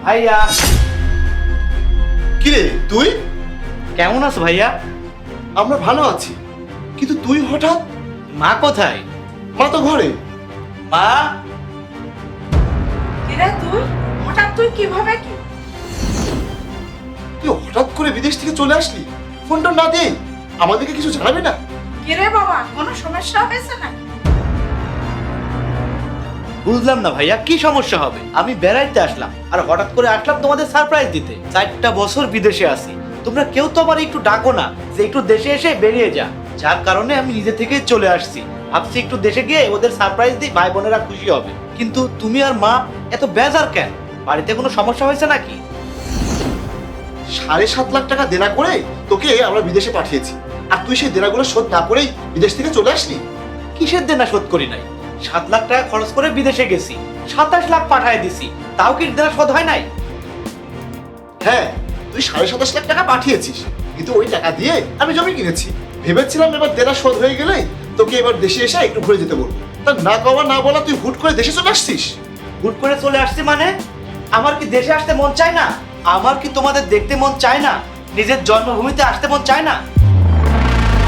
ভাইয়া। কি রে তুই? কেমন আছো ভাইয়া? আমরা ভালো আছি, কিন্তু তুই হঠাৎ? মা কোথায়? মা তো ঘরে। মা, কিরে তুই হঠাৎ তুই কিভাবে কি? তুই হঠাৎ করে বিদেশ থেকে চলে আসলি, ফোনটা না দে, আমাদেরকে কিছু জানাবি না? কিরে বাবা, কোনো সমস্যা হয়েছে নাকি? বুঝলাম না ভাইয়া, কি সমস্যা হবে? আমি বেড়াইতে আসলাম আর হঠাৎ করে আসলাম তোমাদের সারপ্রাইজ দিতে। 4টা বছর বিদেশে আছি, তোমরা কেউ তো আমার একটু ডাকো না যে একটু দেশে এসে বেরিয়ে যা। যার কারণে আমি নিজে থেকে চলে আসছি, ভাবছি একটু দেশে গিয়ে ওদের সারপ্রাইজ দিই, ভাই বোনেরা খুশি হবে। কিন্তু তুমি আর মা এত বেজার কেন? বাড়িতে কোনো সমস্যা হয়েছে নাকি? 7.5 লাখ টাকা দেনা করে তোকে আমরা বিদেশে পাঠিয়েছি, আর তুই সেই দেনাগুলো শোধ না করেই বিদেশ থেকে চলে আসলি? কিসের দেনা শোধ করি নাই? 7 লাখ টাকা খরচ করে বিদেশে গেছি, 27 লাখ পাঠায় দিছি, তাও কি দেনা শোধ হয় নাই? হ্যাঁ, তুই 27.5 লাখ টাকা পাঠিয়েছিস, কিন্তু ওই টাকা দিয়ে আমি জমি কিনেছি। ভেবেছিলাম এবার দেনা শোধ হয়ে গেলে তোকে এবার দেশে এসে একটু ঘুরে যেতে বলবো, তা না কওয়া না বলা তুই হুট করে দেশে চলে আসছিস। হুট করে চলে আসছি মানে? আমার কি দেশে আসতে মন চায় না? আমার কি তোমাদের দেখতে মন চায় না? নিজের জন্মভূমিতে আসতে মন চায় না?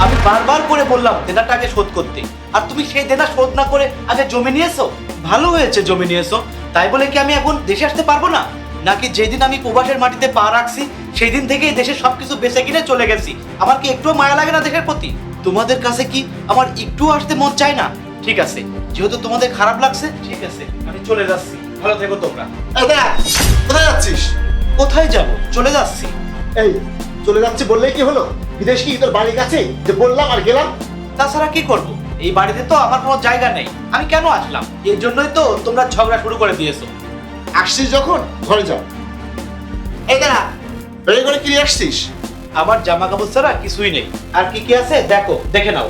আমি বারবার করে বললাম দেনাটাকে শোধ করতে, আর তুমি সেই দেনা শোধ না করে আগে জমি নিয়েছো। ভালো হয়েছে জমি নিয়েছো, তাই বলে কি আমি এখন দেশে আসতে পারবো না? নাকি যেদিন আমি প্রবাসের মাটিতে পা রাখছি সেই দিন থেকেই দেশের সবকিছু বেঁচে কিনে চলে গেছি? আমার কি একটুও মায়া লাগে না দেশের প্রতি? তোমাদের কাছে কি আমার একটু আসতে মন চায় না? ঠিক আছে, যেহেতু তোমাদের খারাপ লাগছে, ঠিক আছে, আমি চলে যাচ্ছি। ভালো থেকো তোমরা। এই দেখ, কোথায় যাচ্ছিস? কোথায় যাব? চলে যাচ্ছি। এই চলে যাচ্ছি বললেই কি হলো? বিদেশ কি তোর বাড়ির কাছে যে বললাম আর গেলাম? তাছাড়া কি করব? এই বাড়িতে তো আমার কোনো জায়গা নেই, আমি কেন আসলাম? এর জন্যই তো তোমরা ঝগড়া শুরু করে দিয়েছো। আসছিস যখন ঘরে যাও। এই দাঁড়া, বেড়ে করে কি নিয়ে আসছিস? আমার জামা কাপড় ছাড়া কিছুই নেই, আর কি কি আছে দেখো, দেখে নাও।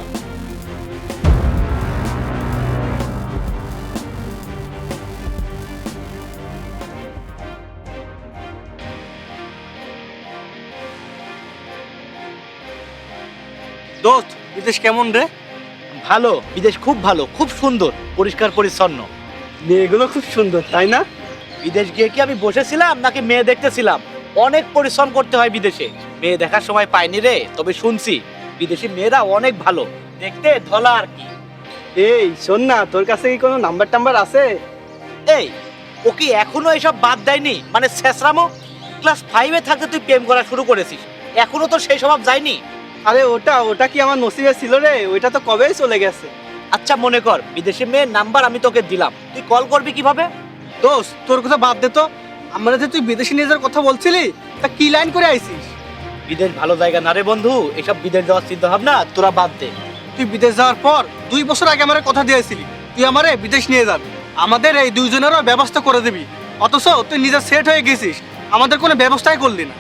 দোস্ত, বিদেশ কেমন রে? ভালো, বিদেশ খুব ভালো, খুব সুন্দর, পরিষ্কার পরিচ্ছন্ন। মেয়েগুলো খুব সুন্দর, তাই না? বিদেশ গিয়ে কি আমি বসেছিলাম নাকি মেয়ে দেখতেছিলাম? অনেক পরিশ্রম করতে হয় বিদেশে, মেয়ে দেখার সময় পাইনি রে, তবে শুনছি বিদেশি মেয়েরা অনেক ভালো, দেখতে ধলা আর কি। এই শোন না, তোর কাছে কি কোনো নাম্বার টাম্বার আছে? এই, ও কি এখনো এসব বাদ দেয়নি? মানে শেষরামো, ক্লাস 5-এ থাকতে তুই প্রেম করা শুরু করেছিস, এখনো তো সেই স্বভাব যায়নি? আরে ওটা কি আমার নসিবে ছিল রে? ওইটা তো কবেই চলে গেছে। আচ্ছা মনে কর বিদেশি মেয়ের নাম্বার আমি তোকে দিলাম, তুই কল করবি কিভাবে? দোস্ত, তোর কথা বাদ দে তো। আমরা যে তুই বিদেশে নিয়ে যাওয়ার কথা বলছিলি, তা কি লাইন করে আইছিস? বিদেশ ভালো জায়গা না রে বন্ধু, এসব বিদেশ যাওয়ার চিন্তা ভাবনা তোরা বাদ দে। তুই বিদেশ যাওয়ার পর 2 বছর আগে আমার কথা দিয়েছিলি তুই আমারে বিদেশ নিয়ে যাবি, আমাদের এই দুইজনেরও ব্যবস্থা করে দিবি। অথচ তুই নিজে সেট হয়ে গেছিস, আমাদের কোনো ব্যবস্থাই করলি না।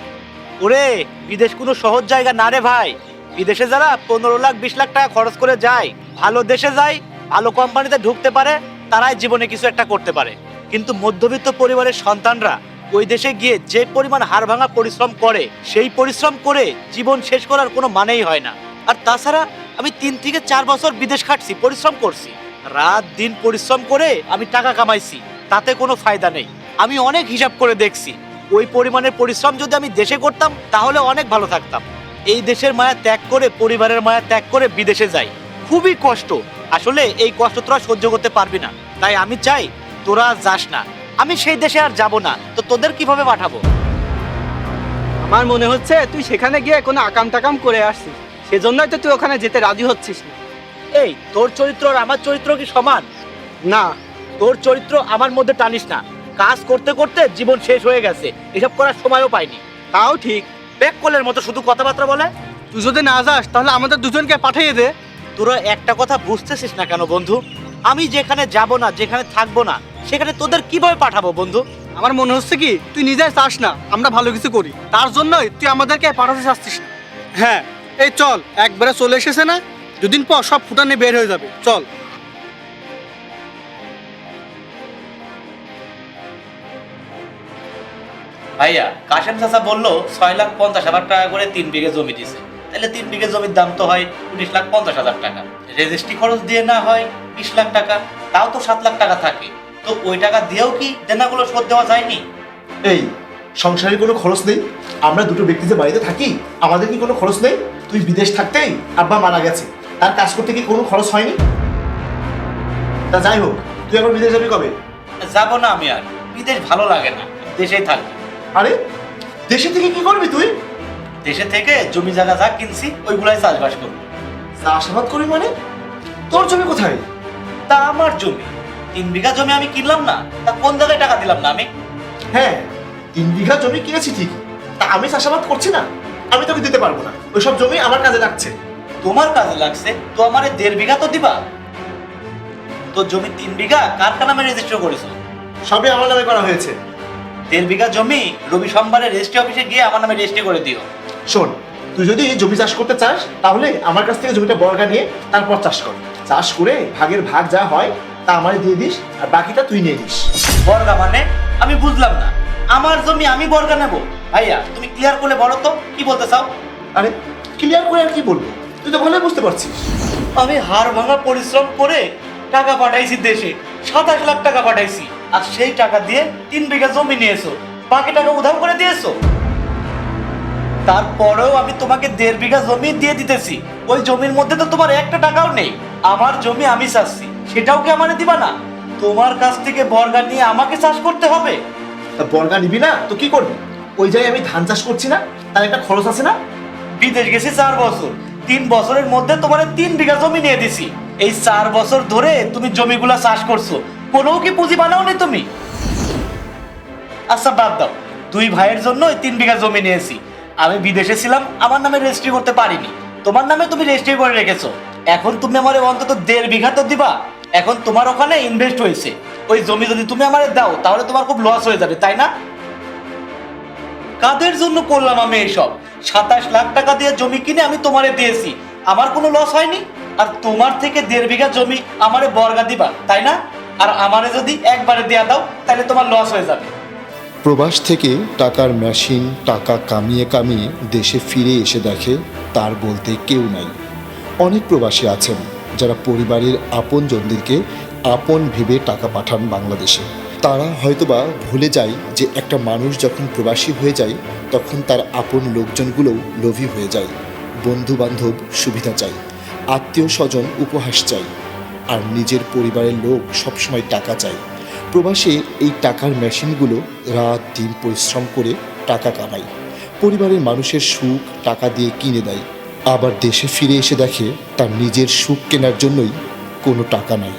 ওরে, বিদেশ কোনো সহজ জায়গা না রে ভাই। বিদেশে যারা 15 লাখ 20 লাখ টাকা খরচ করে যায়, ভালো দেশে যায়, ভালো কোম্পানিতে ঢুকতে পারে, তারাই জীবনে কিছু একটা করতে পারে। কিন্তু মধ্যবিত্ত পরিবারের সন্তানরা ওই দেশে গিয়ে যে পরিমাণ হাড় ভাঙা পরিশ্রম করে, সেই পরিশ্রম করে জীবন শেষ করার কোনো মানেই হয় না। আর তাছাড়া আমি 3 থেকে 4 বছর বিদেশ খাটছি, পরিশ্রম করছি, রাত দিন পরিশ্রম করে আমি টাকা কামাইছি, তাতে কোনো ফায়দা নেই। আমি অনেক হিসাব করে দেখছি, ওই পরিমাণের পরিশ্রম যদি আমি দেশে করতাম তাহলে অনেক ভালো থাকতাম। এই দেশের মায়া ত্যাগ করে, পরিবারের মায়া ত্যাগ করে বিদেশে যাই, খুবই কষ্ট। আসলে এই কষ্ট তোরা সহ্য করতে পারবি না, তাই আমি চাই তোরা যাস না। আমি সেই দেশে আর যাব না, তো তোদের কিভাবে পাঠাবো? আমার মনে হচ্ছে তুই সেখানে গিয়ে কোনো আকাম টাকাম করে আসছিস, সেজন্যই তো তুই ওখানে যেতে রাজি হচ্ছিস না। এই, তোর চরিত্র আর আমার চরিত্র কি সমান? না, তোর চরিত্র আমার মধ্যে টানিস না। কাজ করতে করতে জীবন শেষ হয়ে গেছে, এসব করার সময়ও পাইনি। তাও ঠিক। ব্যাক কলের মতো শুধু কথাবার্তা বলে। তুই যদি না যাস তাহলে আমাদের দুজনকে পাঠিয়ে দে। তোরা একটা কথা বুঝতেছিস না কেন বন্ধু? আমি যেখানে যাব না, যেখানে থাকবো না, সেখানে তোদের কিভাবে পাঠাবো বন্ধু? আমার মনে হচ্ছে কি তুই নিজে চাস না আমরা ভালো কিছু করি, তার জন্যই তুই আমাদেরকে পাঠাতে চাচ্ছিস না। হ্যাঁ, এই চল, একবারে চলে এসেছে না, দুদিন পর সব ফুটানে বের হয়ে যাবে, চল। ভাইয়া, কাশেম চাচা বললো 6,50,000 টাকা করে 3 বিঘে জমি দিছে, তাহলে 3 বিঘে জমির দাম তো হয় 19,50,000 টাকা। রেজিস্ট্রি খরচ দিয়ে না হয় 20 লাখ টাকা, তাও তো 7 লাখ টাকা থাকে। তো ওই টাকা দিয়েও কি দেনাগুলো শোধ দেওয়া যায়নি? এই সংসারের কোনো খরচ নেই? আমরা দুটো ব্যক্তি যে বাড়িতে থাকি, আমাদের কি কোনো খরচ নেই? তুই বিদেশ থাকতেই আব্বা মারা গেছে, তার কাজ করতে কি কোনো খরচ হয়নি? তা যাই হোক, তুই এখন বিদেশ যাবি কবে? যাবো না আমি আর, বিদেশ ভালো লাগে না, দেশেই থাকবো। আরে দেশে থেকে কি করবি তুই? দেশে থেকে জমি জায়গা যা কিনছি ওইগুলাই চাষবাস করবো। চাষাবাদ করবি মানে? তোর জমি কোথায়? তা আমার জমি 3 বিঘা জমি আমি কিনলাম না, তা কোন জায়গায় টাকা দিলাম না আমি? হ্যাঁ, 3 বিঘা জমি কিনেছি ঠিকই, তা আমি চাষাবাদ করছি না, আমি তোকে দিতে পারবো না। ওইসব জমি আমার কাজে লাগছে। তোমার কাজে লাগছে তো আমার 1.5 বিঘা তো দিবা। তো জমি 3 বিঘা কার নামে রেজিস্টার করেছো? সবই আমার নামে করা হয়েছে। 1.5 বিঘা জমি রবি সোমবারে রেজিস্ট্রি অফিসে গিয়ে আমার নামে রেজিস্ট্রি করে দিও। শোন, তুই যদি জমি চাষ করতে চাস তাহলে আমার কাছ থেকে জমিটা বর্গা নিয়ে তারপর চাষ কর। চাষ করে ভাগের ভাগ যা হয় তা আমারে দিয়ে দিস, আর বাকিটা তুই নিয়ে নিস। বর্গা মানে? আমি বুঝলাম না, আমার জমি আমি বর্গা নেব? ভাইয়া তুমি ক্লিয়ার করে বলো তো কি বলতে চাও? আরে ক্লিয়ার করে আর কি বলবো, তুই তো ভালোই বুঝতে পারছিস। আমি হাড় ভাঙা পরিশ্রম করে টাকা পাঠাইছি দেশে, 27 লাখ টাকা পাঠাইছি, আর সেই টাকা দিয়ে 3 বিঘা জমি নিয়েছো, বাকি টাকা উধাও করে দিয়েছো। তারপরেও আমি তোমাকে 1.5 বিঘা জমি দিয়ে দিতেছি, ওই জমির মধ্যে তো তোমার একটা টাকাও নেই। আমার জমি আমি চাচ্ছি, সেটাও কি আমারে দিবা না? তোমার কাছ থেকে বর্গা নিয়ে আমাকে চাষ করতে হবে? তা বর্গা নিবি না তো কি করবি? ওই জায়গায় আমি ধান চাষ করছি না, তার একটা খরচ আছে না? বিদেশ গেছি 4 বছর, 3 বছরের মধ্যে তোমার 3 বিঘা জমি নিয়ে দিছি। এই 4 বছর ধরে তুমি জমিগুলা চাষ করছো, কোনো কি পুঁজি বানাওনি তুমি? আচ্ছা বাদ দাও, 2 ভাইয়ের জন্য 3 বিঘা জমি নিয়েছি। আমি বিদেশে ছিলাম, আমার নামে রেজিস্ট্রি করতে পারিনি, তোমার নামে তুমি রেজিস্ট্রি করে রেখেছো। এখন তুমি আমারে অন্তত 1.5 বিঘা তো দিবা। এখন তোমার ওখানে ইনভেস্ট হয়েছে, ওই জমি যদি তুমি আমারে দাও তাহলে তোমার খুব লস হয়ে যাবে, তাই না? কাদের জন্য করলাম আমি এইসব? 27 লাখ টাকা দিয়ে জমি কিনে আমি তোমারে দিয়েছি, আমার কোনো লস হয়নি। আর তোমার থেকে 1.5 বিঘা জমি আমারে বর্গা দিবা, তাই না? আর আমারে যদি একবারে দেয়া দাও তাহলে তোমার লস হয়ে যাবে। প্রবাস থেকে টাকার মেশিন টাকা কামিয়ে কামিয়ে দেশে ফিরে এসে দেখে তার বলতে কেউ নাই। অনেক প্রবাসী আছেন যারা পরিবারের আপনজনদেরকে আপন ভেবে টাকা পাঠান বাংলাদেশে। তারা হয়তোবা ভুলে যায় যে একটা মানুষ যখন প্রবাসী হয়ে যায় তখন তার আপন লোকজনগুলোও লোভী হয়ে যায়। বন্ধু বান্ধব সুবিধা চাই, আত্মীয় স্বজন উপহাস চাই, আর নিজের পরিবারের লোক সবসময় টাকা চায়। প্রবাসে এই টাকার মেশিনগুলো রাত দিন পরিশ্রম করে টাকা কামায়, পরিবারের মানুষের সুখ টাকা দিয়ে কিনে দেয়। আবার দেশে ফিরে এসে দেখে তার নিজের সুখ কেনার জন্যই কোনো টাকা নাই।